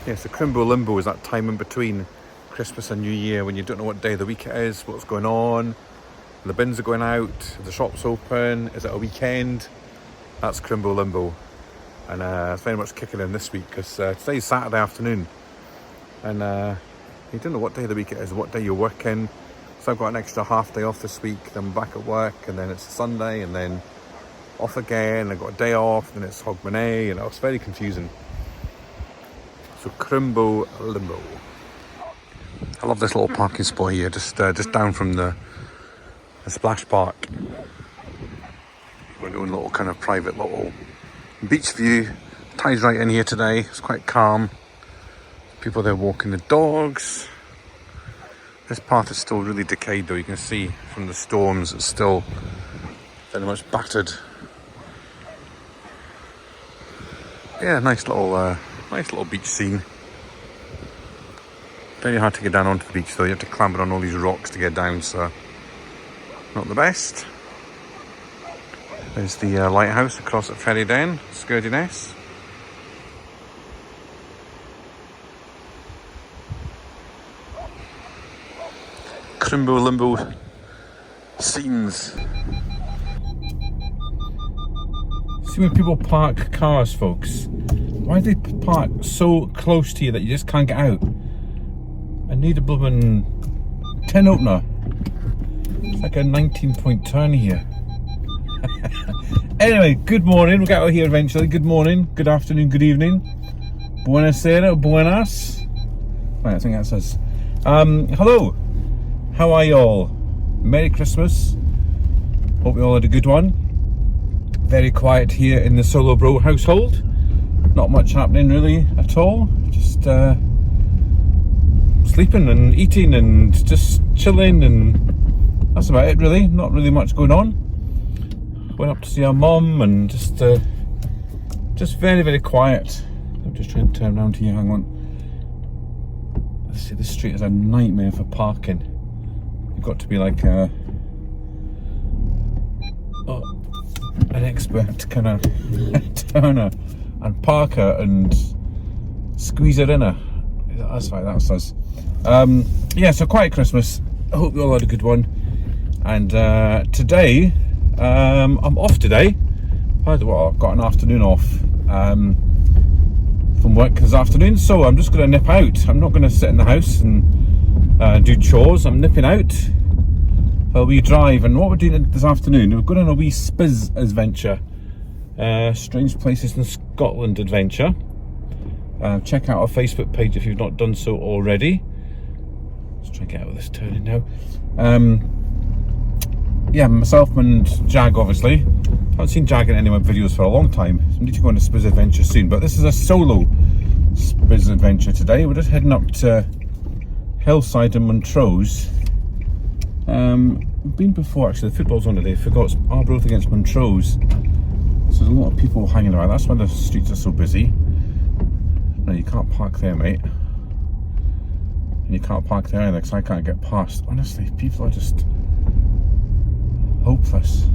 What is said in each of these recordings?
Yeah, so Crimbo Limbo is that time in between Christmas and New Year when you don't know what day of the week it is, what's going on, the bins are going out, the shop's open, is it a weekend? That's Crimbo Limbo. And it's very much kicking in this week because today's Saturday afternoon. And you don't know what day of the week it is, what day you're working. So I've got an extra half day off this week, then I'm back at work, and then it's Sunday, and then off again, I've got a day off, and then it's Hogmanay, and it's very confusing. So Crimbo Limbo. I love this little parking spot here, just down from the splash park. We're doing a little kind of private little beach view. Tide's right in here today, it's quite calm. People there walking the dogs. This path is still really decayed though, you can see from the storms it's still very much battered. Yeah, nice little beach scene. Very hard to get down onto the beach though, you have to clamber on all these rocks to get down, so not the best. There's the lighthouse across at Ferry Down, Skerdiness. Crimbo Limbo scenes. See when people park cars, folks, why do they park so close to you that you just can't get out? I need a blooming tin opener. It's like a 19-point turn here. Anyway, good morning. We'll get out here eventually. Good morning, good afternoon, good evening. Buonasera, buenas. Right, I think that says. Hello. How are you all? Merry Christmas. Hope you all had a good one. Very quiet here in the Solo Bro household. Not much happening really at all. Just sleeping and eating and just chilling, and that's about it really. Not really much going on. Went up to see our mum and just very, very quiet. I'm just trying to turn around here, hang on. Let's see, this street is a nightmare for parking. You've got to be like an expert kind of turner and parker and squeeze it in her. That's right, that's us. Yeah, so quiet Christmas. I hope you all had a good one. And today, I'm off today. I've got an afternoon off from work this afternoon, so I'm just going to nip out. I'm not going to sit in the house and do chores. I'm nipping out for a wee drive. And what we're doing this afternoon, we're going on a wee Spiz adventure, Strange Places in Scotland adventure. Check out our Facebook page if you've not done so already. Let's try and get out of this turning now. Yeah, myself and Jag obviously. I haven't seen Jag in any of my videos for a long time. So I need to go on a Spiz adventure soon, but this is a solo Spiz adventure today. We're just heading up to Hillside and Montrose. We've been before actually, the football's on today. I forgot it's Arbroath against Montrose. So there's a lot of people hanging around. That's why the streets are so busy. No, you can't park there, mate. And you can't park there either because I can't get past. Honestly, people are just hopeless.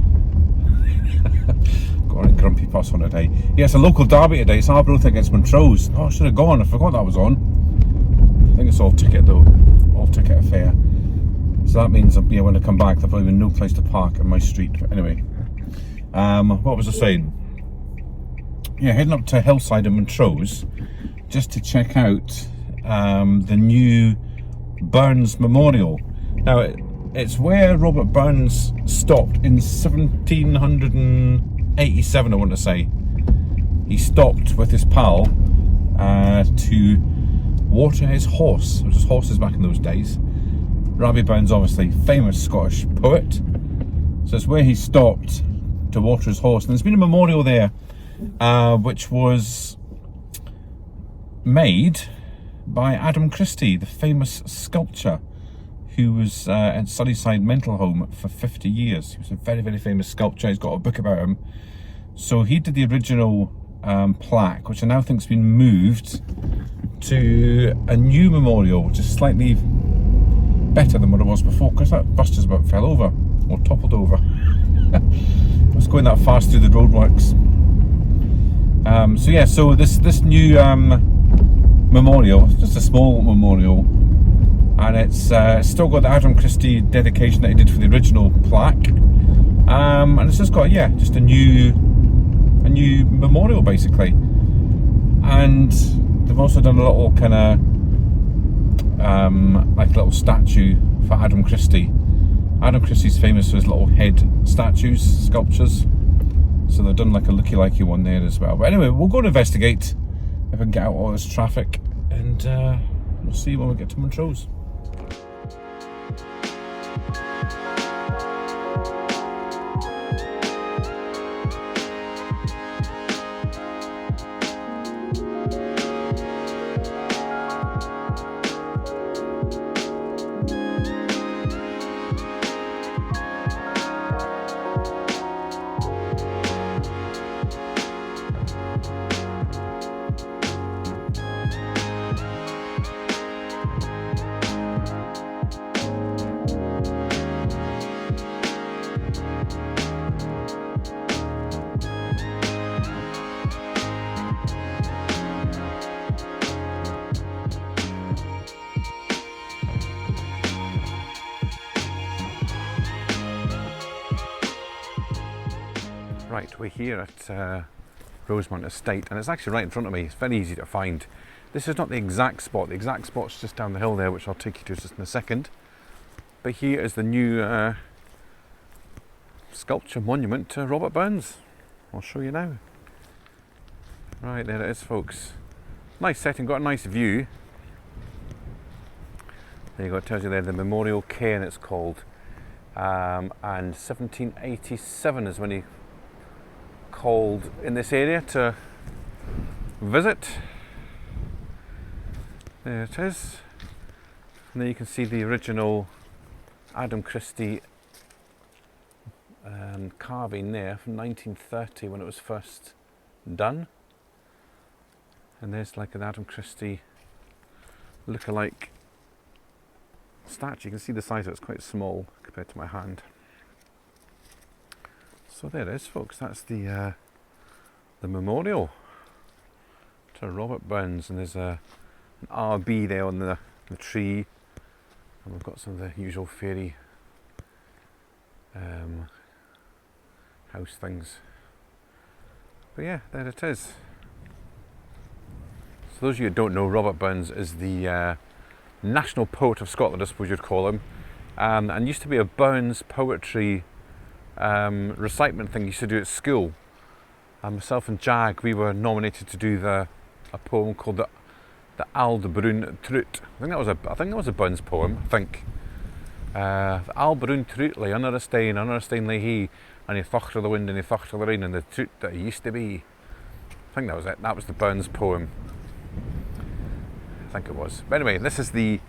Got a grumpy bus on today. Yeah, it's a local derby today. It's Arbroath against Montrose. Oh, I should have gone. I forgot that was on. I think it's all ticket though. All ticket affair. So that means when I come back, there'll probably be no place to park in my street. But anyway, what was I saying? Yeah, heading up to Hillside and Montrose just to check out the new Burns Memorial. Now, it's where Robert Burns stopped in 1787, I want to say. He stopped with his pal to water his horse, which was horses back in those days. Robbie Burns, obviously, famous Scottish poet. So it's where he stopped to water his horse. And there's been a memorial there, which was made by Adam Christie, the famous sculptor who was at Sunnyside mental home for 50 years. He was a very, very famous sculptor. He's got a book about him. So he did the original plaque, which I now think's been moved to a new memorial, which is slightly better than what it was before, because that bus just about fell over, or toppled over. It was going that fast through the roadworks. So yeah, so this new memorial, just a small memorial, and it's still got the Adam Christie dedication that he did for the original plaque, and it's just got just a new memorial basically. And they've also done a little kind of like a little statue for Adam Christie. Adam Christie's famous for his little head statues, sculptures. So they've done like a looky-likey one there as well. But anyway, we'll go and investigate if I can get out all this traffic, and we'll see when we get to Montrose. Right, we're here at Rosemont Estate, and it's actually right in front of me. It's very easy to find. This is not the exact spot. The exact spot's just down the hill there, which I'll take you to just in a second. But here is the new sculpture monument to Robert Burns. I'll show you now. Right, there it is, folks. Nice setting, got a nice view. There you go, it tells you there the Memorial Cairn it's called. And 1787 is when he called in this area to visit. There it is. And there you can see the original Adam Christie carving there from 1930 when it was first done. And there's like an Adam Christie look-alike statue. You can see the size of it's quite small compared to my hand. So there it is, folks. That's the memorial to Robert Burns, and there's an RB there on the tree, and we've got some of the usual fairy house things. But yeah, there it is. So those of you who don't know, Robert Burns is the national poet of Scotland, I suppose you'd call him, and used to be a Burns poetry recitement thing he used to do at school. And myself and Jag, we were nominated to do a poem called the Aldbrun Trut. I think that was a Burns poem. I think the Aldbrun Trut lay under a stain lay he, and he thucked the wind and he thucked the rain, and the trut that he used to be. I think that was it. That was the Burns poem. I think it was. But anyway, this is the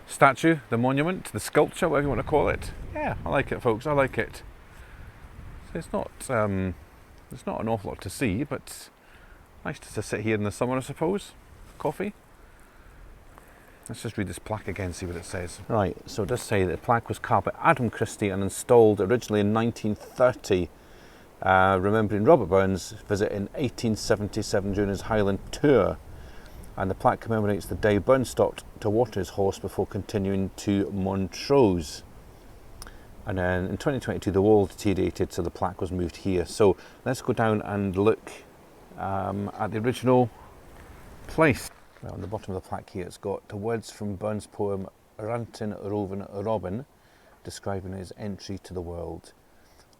statue, the monument, the sculpture, whatever you want to call it. Yeah, I like it, folks. I like it. So it's not an awful lot to see, but nice to sit here in the summer, I suppose. Coffee. Let's just read this plaque again, see what it says. Right, so it does say that the plaque was carved by Adam Christie and installed originally in 1930, remembering Robert Burns' visit in 1877 during his Highland tour. And the plaque commemorates the day Burns stopped to water his horse before continuing to Montrose. And then in 2022 the wall deteriorated, so the plaque was moved here. So let's go down and look at the original place. Well, on the bottom of the plaque here it's got the words from Burns' poem Rantin Rovin Robin, describing his entry to the world.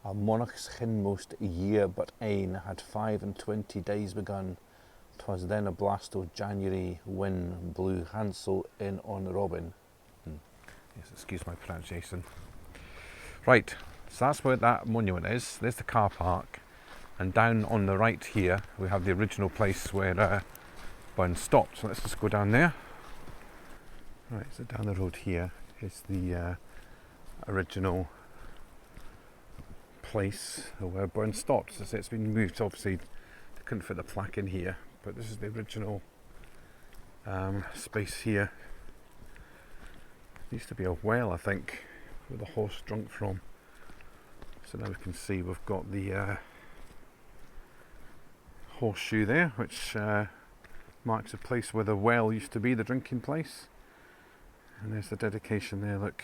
A monarch's hinmost year but ane had 25 days begun. 'Twas then a blast of January wind blew Hansel in on Robin. Yes, excuse my pronunciation. Right, so that's where that monument is. There's the car park, and down on the right here we have the original place where Burns stopped. So let's just go down there. Right, so down the road here is the original place where Burns stopped. So it's been moved, obviously they couldn't fit the plaque in here, but this is the original space here. There used to be a well, I think, where the horse drunk from. So now we can see we've got the horseshoe there, which marks a place where the well used to be, the drinking place. And there's the dedication there, look.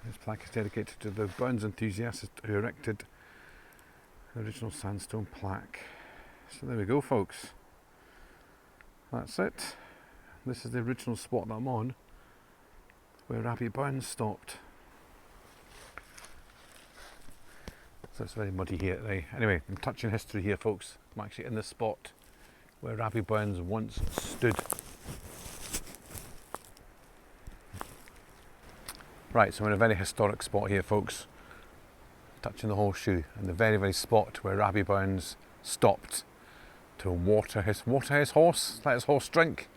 This plaque is dedicated to the Burns enthusiasts who erected the original sandstone plaque. So there we go, folks. That's it. This is the original spot that I'm on, where Rabbie Burns stopped. So it's very muddy here today. Anyway, I'm touching history here, folks. I'm actually in the spot where Rabbie Burns once stood. Right, so I'm in a very historic spot here, folks. Touching the horseshoe, and the very, very spot where Rabbie Burns stopped to water his horse, let his horse drink.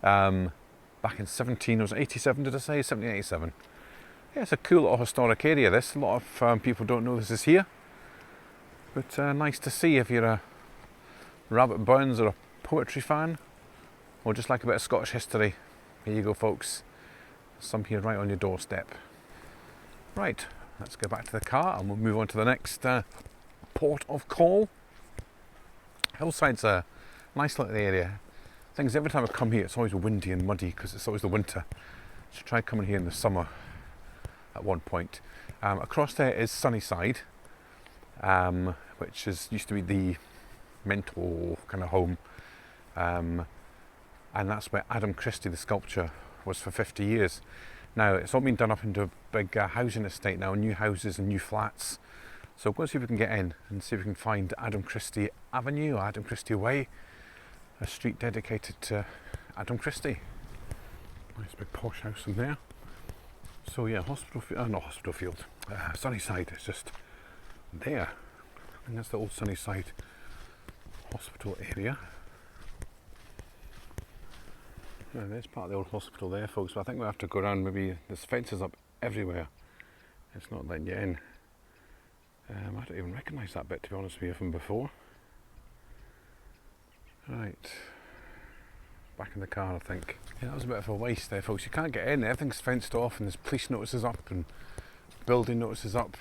Back in 1787, did I say? 1787. Yeah, it's a cool little historic area, this. A lot of people don't know this is here. But nice to see if you're a Rabbie Burns or a poetry fan, or just like a bit of Scottish history. Here you go, folks. Some here right on your doorstep. Right, let's go back to the car and we'll move on to the next port of call. Hillside's a nice little area. Things every time I come here, it's always windy and muddy because it's always the winter. So try coming here in the summer at one point. Across there is Sunnyside, which used to be the mental kind of home, and that's where Adam Christie, the sculptor, was for 50 years. Now it's all been done up into a big housing estate now, new houses and new flats. So we'll go see if we can get in and see if we can find Adam Christie Avenue or Adam Christie Way, a street dedicated to Adam Christie. Nice big posh house in there. So yeah, Sunnyside is just there. And that's the old Sunnyside hospital area. Yeah, there's part of the old hospital there, folks, but I think we'll have to go around. Maybe there's fences up everywhere. It's not letting you in. I don't even recognise that bit, to be honest with you, from before. Right, back in the car, I think. Yeah, that was a bit of a waste there, folks. You can't get in, everything's fenced off, and there's police notices up and building notices up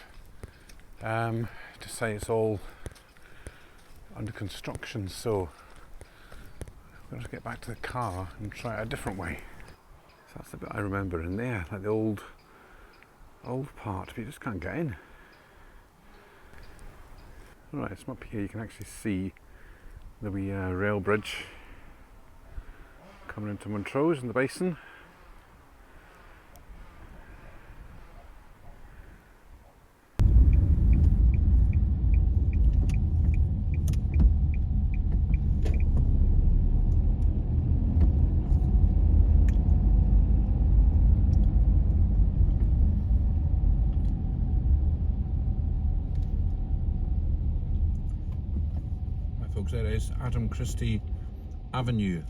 to say it's all under construction. So we're going to get back to the car and try it a different way. So that's the bit I remember in there, like the old part, but you just can't get in. Right, it's up here, you can actually see the wee rail bridge coming into Montrose in the basin. Folks, there is Adam Christie Avenue.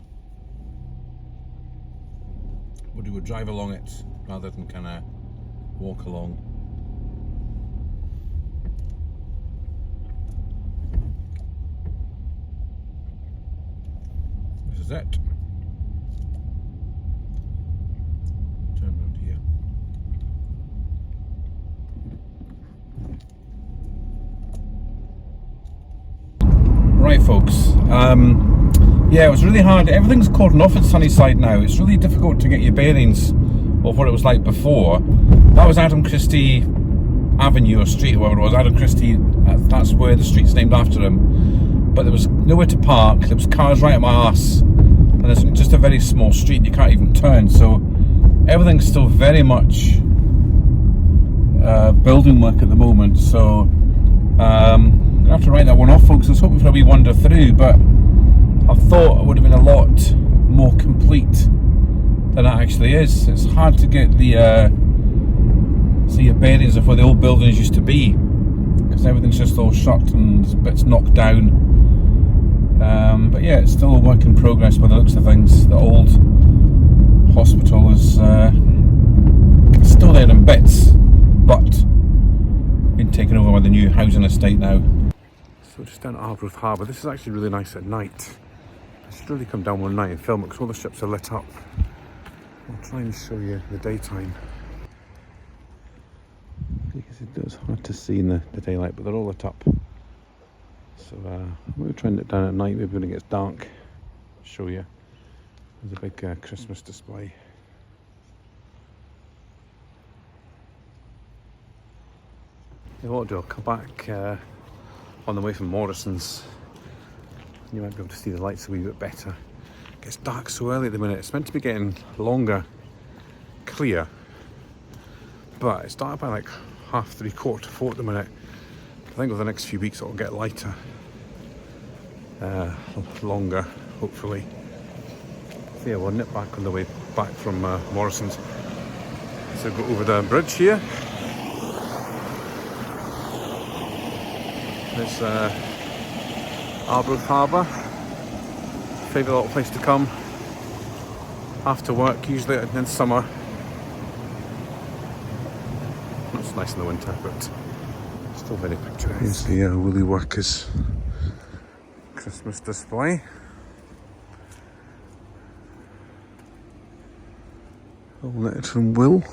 But you would drive along it rather than kind of walk along. This is it. Turn around here. Right, folks, yeah, it was really hard. Everything's cordoned off at Sunnyside now. It's really difficult to get your bearings of what it was like before. That was Adam Christie Avenue or street, or whatever it was. Adam Christie, that's where the street's named after him. But there was nowhere to park. There was cars right at my arse, and it's just a very small street. You can't even turn. So everything's still very much building work at the moment. So I'm gonna have to write that one off, folks. I was hoping for a wee wander through, but I thought it would have been a lot more complete than it actually is. It's hard to get the see your bearings of where the old buildings used to be, because everything's just all shut and bits knocked down. But yeah, it's still a work in progress by the looks of things. The old hospital is still there in bits, but been taken over by the new housing estate now. So just down at Arbroath Harbour. This is actually really nice at night. I should really come down one night and film it because all the ships are lit up. I'll try and show you the daytime, because it is hard to see in the daylight, but they're all lit up. So we'll try and nip down at night, maybe when it gets dark, show you. There's a big Christmas display. You know what I'll do, I'll come back on the way from Morrison's. You might be able to see the lights a wee bit better. It gets dark so early at the minute. It's meant to be getting longer, clear, but it's dark by like 3:30, 4:45 at the minute. I think over the next few weeks it'll get lighter, longer, hopefully. So yeah, we'll nip back on the way back from Morrison's. So go over the bridge here. This Arbroath Harbour. Favourite little place to come after work, usually in summer. It's nice in the winter, but still very picturesque. Here's the Woolly Workers Christmas display. All knitted from wool.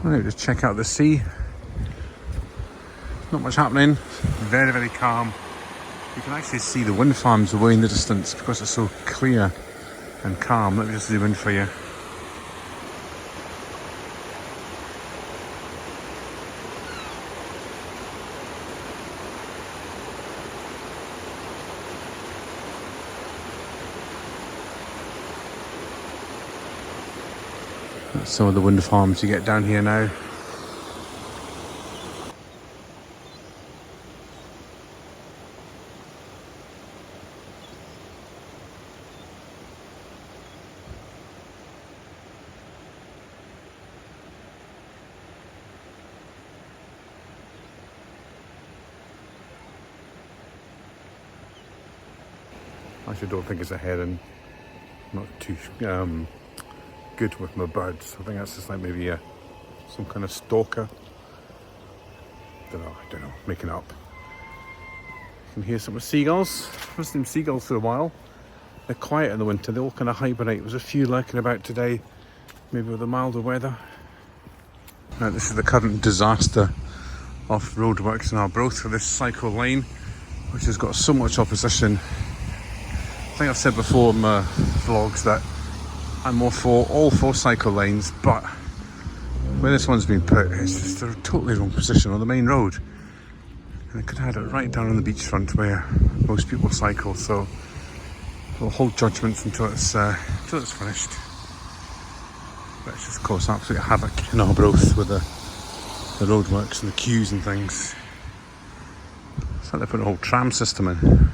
Right, just check out the sea. Not much happening. Very, very calm. You can actually see the wind farms away in the distance because it's so clear and calm. Let me just zoom in for you. That's some of the wind farms you get down here now. I actually don't think it's a heron. Not too good with my birds. I think that's just like maybe some kind of stalker. I don't know, making up. You can hear some of the seagulls. I haven't seen seagulls for a while. They're quiet in the winter, they all kind of hibernate. There's a few lurking about today, maybe with the milder weather. Now, this is the current disaster of roadworks in Arbroath for this cycle lane, which has got so much opposition. I think I've said before in my vlogs that I'm more for all 4 cycle lanes, but where this one's been put, it's just a totally wrong position on the main road. And it could have had it right down on the beachfront where most people cycle, so we'll hold judgments until it's finished. But it's just caused absolute havoc in Arbroath with the roadworks and the queues and things. It's like they're putting a whole tram system in.